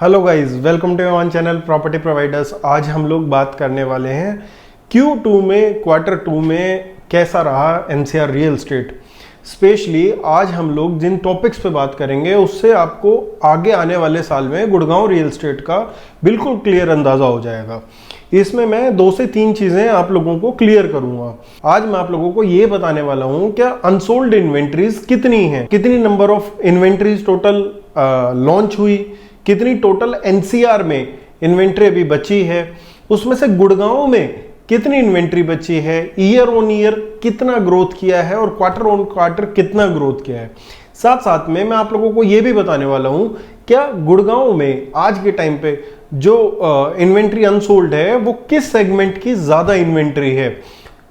Hello guys, welcome to one channel property providers. आज हम लोग बात करने वाले हैं Q2 में Q2 में कैसा रहा एनसीआर रियल एस्टेट। स्पेशली आज हम लोग जिन टॉपिक्स पे बात करेंगे उससे आपको आगे आने वाले साल में गुड़गांव रियल एस्टेट का बिल्कुल क्लियर अंदाज़ा हो जाएगा। इसमें मैं 2 से 3 चीज़ें आप लोगों को क्लियर करूंगा। आज मैं आप लोगों को ये बताने वाला हूं क्या अनसोल्ड इन्वेंट्रीज कितनी हैं, कितनी number of inventories total launch हुई, कितनी टोटल एनसीआर में इन्वेंट्री अभी बची है, उसमें से गुड़गांव में कितनी इन्वेंट्री बची है, ईयर ऑन ईयर कितना ग्रोथ किया है और क्वार्टर ऑन क्वार्टर कितना ग्रोथ किया है। साथ साथ में मैं आप लोगों को यह भी बताने वाला हूं क्या गुड़गांव में आज के टाइम पे जो इन्वेंट्री अनसोल्ड है वो किस सेगमेंट की ज्यादा इन्वेंट्री है,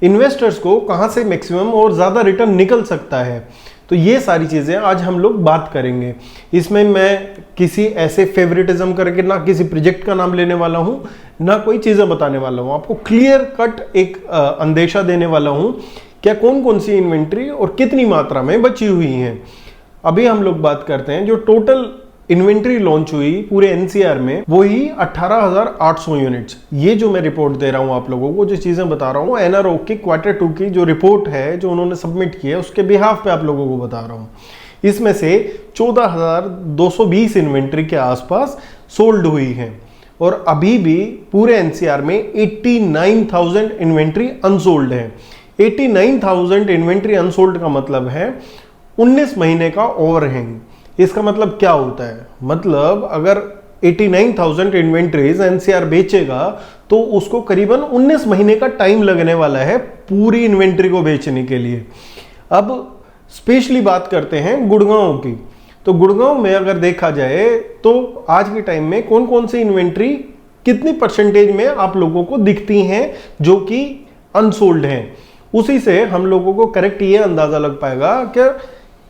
इन्वेस्टर्स को कहां से मैक्सिमम और ज्यादा रिटर्न निकल सकता है। तो ये सारी चीजें आज हम लोग बात करेंगे। इसमें मैं किसी ऐसे फेवरेटिज्म करके ना किसी प्रोजेक्ट का नाम लेने वाला हूं ना कोई चीजें बताने वाला हूं, आपको क्लियर कट एक अंदेशा देने वाला हूं क्या कौन कौन सी इन्वेंट्री और कितनी मात्रा में बची हुई है। अभी हम लोग बात करते हैं जो टोटल इन्वेंट्री लॉन्च हुई पूरे एनसीआर में वो ही 18,800 यूनिट्स। ये जो मैं रिपोर्ट दे रहा हूं आप लोगों को, जो चीजें बता रहा हूं एनआरओ की Q2 की जो रिपोर्ट है जो उन्होंने सबमिट की है उसके बिहाफ पे आप लोगों को बता रहा हूं। इसमें से 14,220 इन्वेंट्री के आसपास सोल्ड हुई है और अभी भी पूरे एनसीआर में 89,000 इन्वेंट्री अनसोल्ड है। 89,000 इन्वेंट्री अनसोल्ड का मतलब है 19 महीने का ओवरहैंग। इसका मतलब क्या होता है, मतलब अगर 89,000 इन्वेंट्रीज एनसीआर बेचेगा तो उसको करीबन 19 महीने का टाइम लगने वाला है पूरी इन्वेंट्री को बेचने के लिए। अब स्पेशली बात करते हैं गुड़गांव की। तो गुड़गांव में अगर देखा जाए तो आज के टाइम में कौन कौन सी इन्वेंट्री कितनी परसेंटेज में आप लोगों को दिखती हैं जो कि अनसोल्ड हैं, उसी से हम लोगों को करेक्ट ये अंदाजा लग पाएगा कि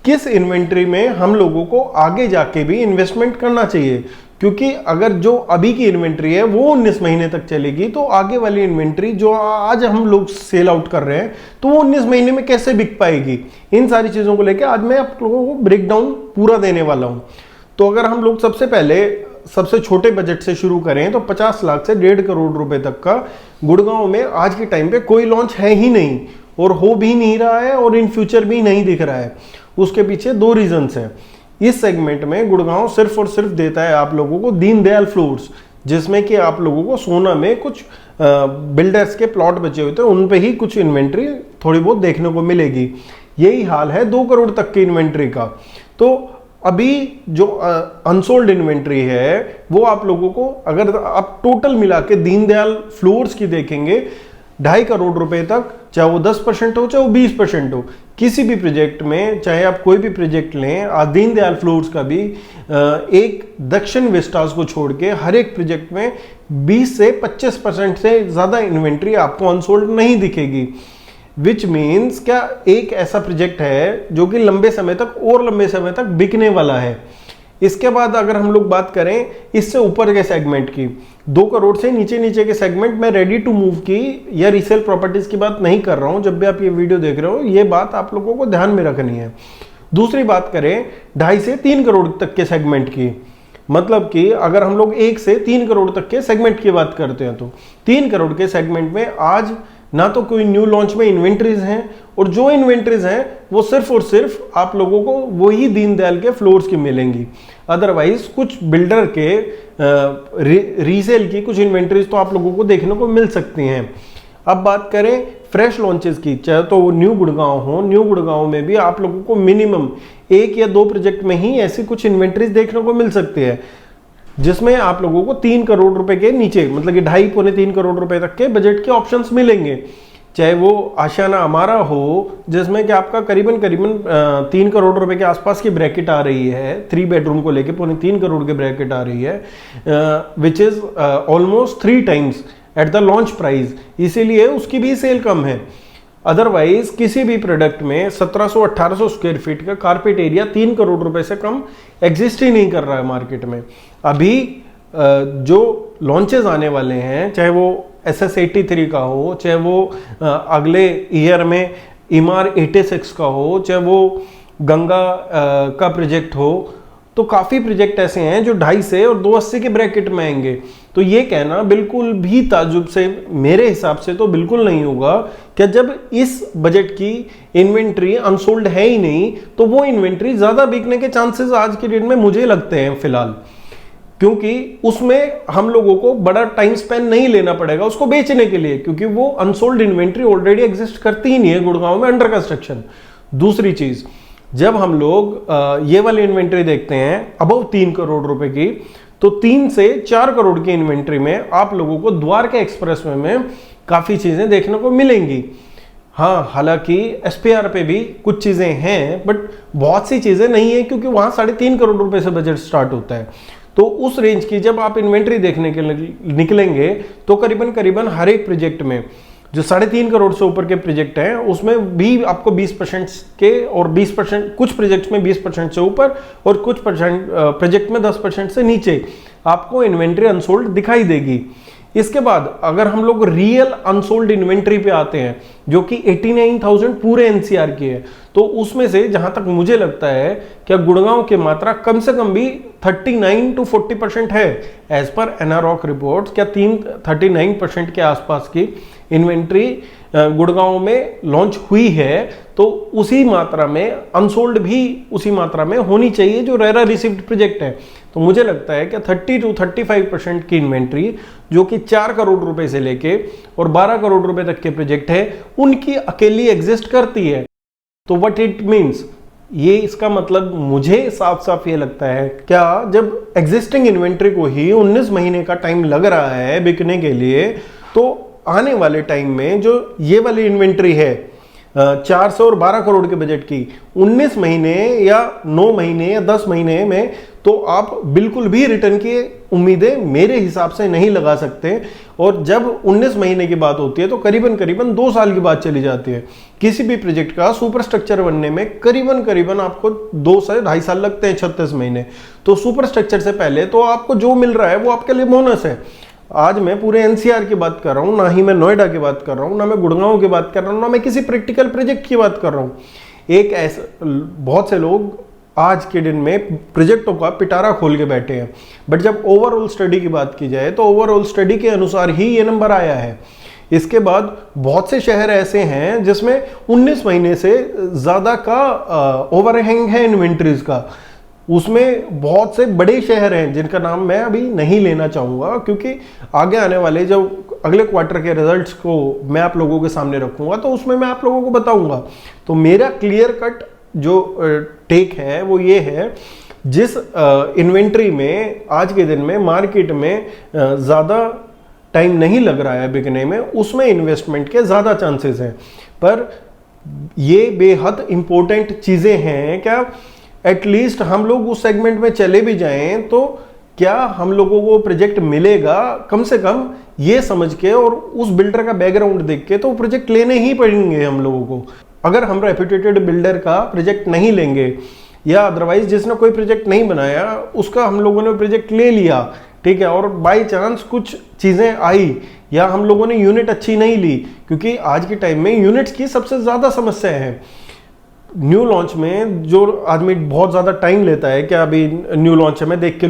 किस इन्वेंट्री में हम लोगों को आगे जाके भी इन्वेस्टमेंट करना चाहिए। क्योंकि अगर जो अभी की इन्वेंट्री है वो 19 महीने तक चलेगी तो आगे वाली इन्वेंट्री जो आज हम लोग सेल आउट कर रहे हैं तो वो 19 महीने में कैसे बिक पाएगी। इन सारी चीजों को लेकर आज मैं आप लोगों को ब्रेक डाउन पूरा देने वाला हूं। तो अगर हम लोग सबसे पहले सबसे छोटे बजट से शुरू करें तो 50 लाख से 1.5 करोड़ रुपए तक का गुड़गांव में आज के टाइम पे कोई लॉन्च है ही नहीं और हो भी नहीं रहा है और इन फ्यूचर भी नहीं दिख रहा है। उसके पीछे 2 रीजंस हैं। इस सेगमेंट में गुड़गांव सिर्फ और सिर्फ देता है आप लोगों को दीनदयाल फ्लोर्स, जिसमें कि आप लोगों को सोना में कुछ बिल्डर्स के प्लॉट बचे हुए थे उन पे ही कुछ इन्वेंट्री थोड़ी बहुत देखने को मिलेगी। यही हाल है 2 करोड़ तक की इन्वेंट्री का। तो अभी जो अनसोल्ड इन्वेंट्री है वो आप लोगों को अगर आप टोटल मिला के दीनदयाल फ्लोर्स की देखेंगे 2.5 करोड़ रुपए तक, चाहे वो 10% हो चाहे वो 20% हो, किसी भी प्रोजेक्ट में चाहे आप कोई भी प्रोजेक्ट लें दीनदयाल फ्लोर्स का भी एक दक्षिण विस्टास को छोड़ के हर एक प्रोजेक्ट में 20 से 25% से ज्यादा इन्वेंट्री आपको अनसोल्ड नहीं दिखेगी। विच मीन्स क्या एक ऐसा प्रोजेक्ट है जो कि लंबे समय तक बिकने वाला है। इसके बाद अगर हम लोग बात करें इससे ऊपर के सेगमेंट की, 2 करोड़ से नीचे के सेगमेंट में रेडी टू मूव की या रीसेल प्रॉपर्टीज की बात नहीं कर रहा हूं। जब भी आप ये वीडियो देख रहे हो ये बात आप लोगों को ध्यान में रखनी है। दूसरी बात करें 2.5 से 3 करोड़ तक के सेगमेंट की, मतलब कि अगर हम लोग 1 से 3 करोड़ तक के सेगमेंट की बात करते हैं तो 3 करोड़ के सेगमेंट में आज ना तो कोई न्यू लॉन्च में इन्वेंट्रीज हैं और जो इन्वेंट्रीज हैं वो सिर्फ और सिर्फ आप लोगों को वही दीनदयाल के फ्लोर्स की मिलेंगी। अदरवाइज कुछ बिल्डर के रीसेल की कुछ इन्वेंट्रीज तो आप लोगों को देखने को मिल सकती हैं। अब बात करें फ्रेश लॉन्चेस की, चाहे तो वो न्यू गुड़गांव हो, न्यू गुड़गांव में भी आप लोगों को मिनिमम 1 या 2 प्रोजेक्ट में ही ऐसी कुछ इन्वेंट्रीज देखने को मिल सकती है जिसमें आप लोगों को 3 करोड़ रुपए के नीचे, मतलब कि 2.5 पौने 3 करोड़ रुपए तक के बजट के ऑप्शंस मिलेंगे। चाहे वो आशियाना अमारा हो जिसमें कि आपका करीबन 3 करोड़ रुपए के आसपास की ब्रैकेट आ रही है, 3 बेडरूम को लेके 3.25 करोड़ की ब्रैकेट आ रही है, which is almost 3 times at the launch price, इसीलिए उसकी भी सेल कम है। अदरवाइज किसी भी प्रोडक्ट में 1700-1800 स्क्वायर फीट का कारपेट एरिया 3 करोड़ रुपए से कम एग्जिस्ट ही नहीं कर रहा है मार्केट में। अभी जो लॉन्चेस आने वाले हैं, चाहे वो SS83 का हो, चाहे वो अगले ईयर में इमार 86 का हो, चाहे वो गंगा का प्रोजेक्ट हो, तो काफ़ी प्रोजेक्ट ऐसे हैं जो 250 से और 280 के ब्रैकेट में आएंगे। तो ये कहना बिल्कुल भी ताज्जुब से मेरे हिसाब से तो बिल्कुल नहीं होगा कि जब इस बजट की इन्वेंट्री अनसोल्ड है ही नहीं, तो वो इन्वेंट्री ज़्यादा बिकने के चांसेस आज के डेट में मुझे लगते हैं फिलहाल, क्योंकि उसमें हम लोगों को बड़ा टाइम स्पेंड नहीं लेना पड़ेगा उसको बेचने के लिए, क्योंकि वो अनसोल्ड इन्वेंट्री ऑलरेडी एग्जिस्ट करती ही नहीं है गुड़गांव में अंडर कंस्ट्रक्शन। दूसरी चीज, जब हम लोग ये वाली इन्वेंट्री देखते हैं अबव 3 करोड़ रुपए की, तो 3 से 4 करोड़ की इन्वेंट्री में आप लोगों को द्वारका एक्सप्रेसवे में काफी चीजें देखने को मिलेंगी। हाँ, हालांकि एसपीआर पे भी कुछ चीजें हैं, बट बहुत सी चीजें नहीं है, क्योंकि वहां 3.5 करोड़ रुपए से बजट स्टार्ट होता है। तो उस रेंज की जब आप इन्वेंट्री देखने के निकलेंगे, तो करीबन करीबन हर एक प्रोजेक्ट में जो 3.5 करोड़ से ऊपर के प्रोजेक्ट हैं, उसमें भी आपको 20% के और 20%, कुछ प्रोजेक्ट्स में 20% से ऊपर और कुछ प्रोजेक्ट में 10% से नीचे आपको इन्वेंट्री अनसोल्ड दिखाई देगी। इसके बाद अगर हम लोग रियल अनसोल्ड इन्वेंट्री पे आते हैं, जो कि 89,000 पूरे एनसीआर की है, तो उसमें से जहां तक मुझे लगता है कि गुड़गांव की मात्रा कम से कम भी 39 to 40% है। एज पर एनआरऑक रिपोर्ट्स क्या 39% के आसपास की इन्वेंट्री गुड़गांव में लॉन्च हुई है, तो उसी मात्रा में अनसोल्ड भी उसी मात्रा में होनी चाहिए जो रेरा रिसीव्ड प्रोजेक्ट है। तो मुझे लगता है कि 30 to 35% की इन्वेंट्री जो कि 4 करोड़ रुपए से लेके और 12 करोड़ रुपए तक के प्रोजेक्ट है, उनकी अकेली एग्जिस्ट करती है। तो व्हाट इट मीन्स, ये इसका मतलब मुझे साफ साफ ये लगता है, क्या जब एग्जिस्टिंग इन्वेंट्री को ही 19 महीने का टाइम लग रहा है बिकने के लिए, तो आने वाले टाइम में जो ये वाली इन्वेंट्री है 400 और 12 करोड़ के बजट की, 19 महीने या 9 महीने या 10 महीने में तो आप बिल्कुल भी रिटर्न की उम्मीदें मेरे हिसाब से नहीं लगा सकते। और जब 19 महीने की बात होती है तो करीबन करीबन 2 साल की बात चली जाती है। किसी भी प्रोजेक्ट का सुपर स्ट्रक्चर बनने में करीबन करीबन आपको 2 से 2.5 साल लगते हैं, 36 महीने। तो सुपर स्ट्रक्चर से पहले तो आपको जो मिल रहा है वो आपके लिए बोनस है। आज मैं पूरे एनसीआर की बात कर रहा हूँ, ना ही मैं नोएडा की बात कर रहा हूँ, ना मैं गुड़गांव की बात कर रहा हूँ, ना मैं किसी प्रैक्टिकल प्रोजेक्ट की बात कर रहा हूँ। एक ऐसा, बहुत से लोग आज के दिन में प्रोजेक्टों का पिटारा खोल के बैठे हैं, बट जब ओवरऑल स्टडी की बात की जाए तो ओवरऑल स्टडी के अनुसार ही ये नंबर आया है। इसके बाद बहुत से शहर ऐसे हैं जिसमें 19 महीने से ज़्यादा का ओवरहैंग है इन्वेंट्रीज का। उसमें बहुत से बड़े शहर हैं जिनका नाम मैं अभी नहीं लेना चाहूँगा, क्योंकि आगे आने वाले जब अगले क्वार्टर के रिजल्ट्स को मैं आप लोगों के सामने रखूँगा तो उसमें मैं आप लोगों को बताऊँगा। तो मेरा क्लियर कट जो टेक है वो ये है, जिस इन्वेंट्री में आज के दिन में मार्केट में ज़्यादा टाइम नहीं लग रहा है बिकने में, उसमें इन्वेस्टमेंट के ज़्यादा चांसेस हैं। पर ये बेहद इंपॉर्टेंट चीज़ें हैं, क्या एटलीस्ट हम लोग उस सेगमेंट में चले भी जाएं तो क्या हम लोगों को प्रोजेक्ट मिलेगा, कम से कम ये समझ के और उस बिल्डर का बैकग्राउंड देख के तो प्रोजेक्ट लेने ही पड़ेंगे हम लोगों को। अगर हम रेप्यूटेड बिल्डर का प्रोजेक्ट नहीं लेंगे या अदरवाइज जिसने कोई प्रोजेक्ट नहीं बनाया उसका हम लोगों ने प्रोजेक्ट ले लिया, ठीक है, और बाय चांस कुछ चीज़ें आई या हम लोगों ने यूनिट अच्छी नहीं ली, क्योंकि आज के टाइम में यूनिट्स की सबसे ज़्यादा समस्या है। न्यू लॉन्च में जो आदमी बहुत ज़्यादा टाइम लेता है, क्या अभी न्यू लॉन्च है मैं देख के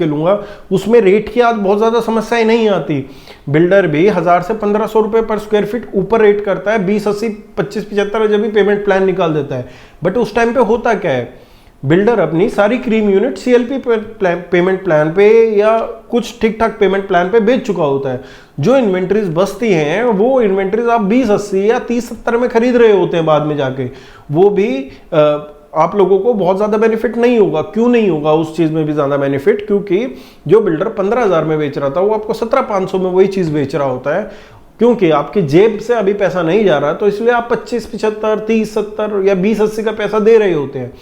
लूँगा, उसमें रेट की आज बहुत ज़्यादा समस्याएं नहीं आती। बिल्डर भी 1000 से 1500 रुपये पर स्क्वायर फीट ऊपर रेट करता है, 20, 80, 25, 75 जब भी पेमेंट प्लान निकाल देता है। बट उस टाइम पे होता क्या है, बिल्डर अपनी सारी cream unit CLP payment plan पे या कुछ ठीक ठाक पेमेंट प्लान पे बेच चुका होता है। जो इन्वेंट्रीज बचती हैं वो इन्वेंट्रीज आप 20, 80 या 30, 70 में खरीद रहे होते हैं बाद में जाके, वो भी आप लोगों को बहुत ज़्यादा बेनिफिट नहीं होगा। क्यों नहीं होगा उस चीज़ में भी ज़्यादा बेनिफिट, क्योंकि जो बिल्डर 15,000 में बेच रहा था वो आपको 17,500 में वही चीज़ बेच रहा होता है, क्योंकि आपकी जेब से अभी पैसा नहीं जा रहा, तो इसलिए आप 25, 75, 30, 70 या 20, 80 का पैसा दे रहे होते हैं।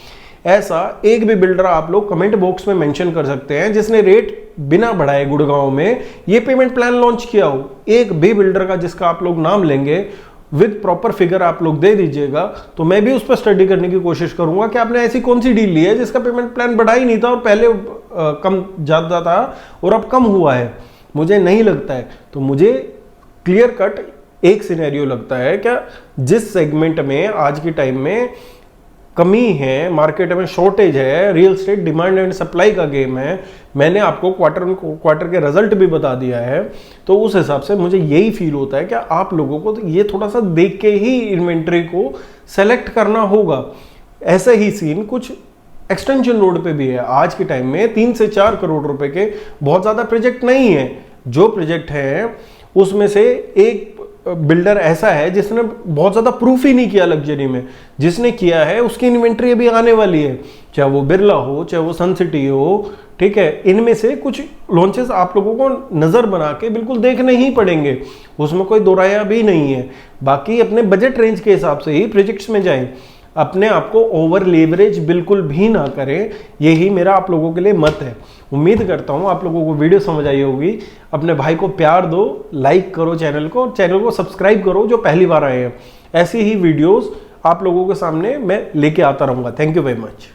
ऐसा एक भी बिल्डर आप लोग कमेंट बॉक्स में मेंशन कर सकते हैं जिसने रेट बिना बढ़ाए गुड़गांव में ये पेमेंट प्लान लॉन्च किया हो। एक भी बिल्डर का जिसका आप लोग नाम लेंगे विद प्रॉपर फिगर आप लोग दे दीजिएगा, तो मैं भी उस पर स्टडी करने की कोशिश करूंगा कि आपने ऐसी कौन सी डील ली है जिसका पेमेंट प्लान बढ़ा ही नहीं था और पहले कम ज्यादा था और अब कम हुआ है। मुझे नहीं लगता है। तो मुझे क्लियर कट एक सिनेरियो लगता है, क्या जिस सेगमेंट में आज के टाइम में कमी है, मार्केट में शॉर्टेज है, real estate demand and supply का गेम है। मैंने आपको क्वार्टर के रिजल्ट भी बता दिया है, तो उस हिसाब से मुझे यही फील होता है कि आप लोगों को तो ये थोड़ा सा देख के ही इन्वेंट्री को सेलेक्ट करना होगा। ऐसा ही सीन कुछ एक्सटेंशन रोड पे भी है। आज के टाइम में 3 से 4 करोड़ रुपए के बहुत ज्यादा प्रोजेक्ट नहीं है। जो प्रोजेक्ट है उसमें से एक बिल्डर ऐसा है जिसने बहुत ज्यादा प्रूफ ही नहीं किया लग्जरी में, जिसने किया है उसकी इन्वेंट्री अभी आने वाली है, चाहे वो बिरला हो चाहे वो सन सिटी हो, ठीक है। इनमें से कुछ लॉन्चेस आप लोगों को नजर बना के बिल्कुल देखने ही पड़ेंगे, उसमें कोई दो राया भी नहीं है। बाकी अपने बजट रेंज के हिसाब से ही प्रोजेक्ट्स में जाएं, अपने आप को ओवर लेवरेज बिल्कुल भी ना करें। यही मेरा आप लोगों के लिए मत है। उम्मीद करता हूं आप लोगों को वीडियो समझ आई होगी। अपने भाई को प्यार दो, लाइक करो चैनल को सब्सक्राइब करो जो पहली बार आए हैं। ऐसी ही वीडियोस आप लोगों के सामने मैं लेके आता रहूंगा। Thank you very much.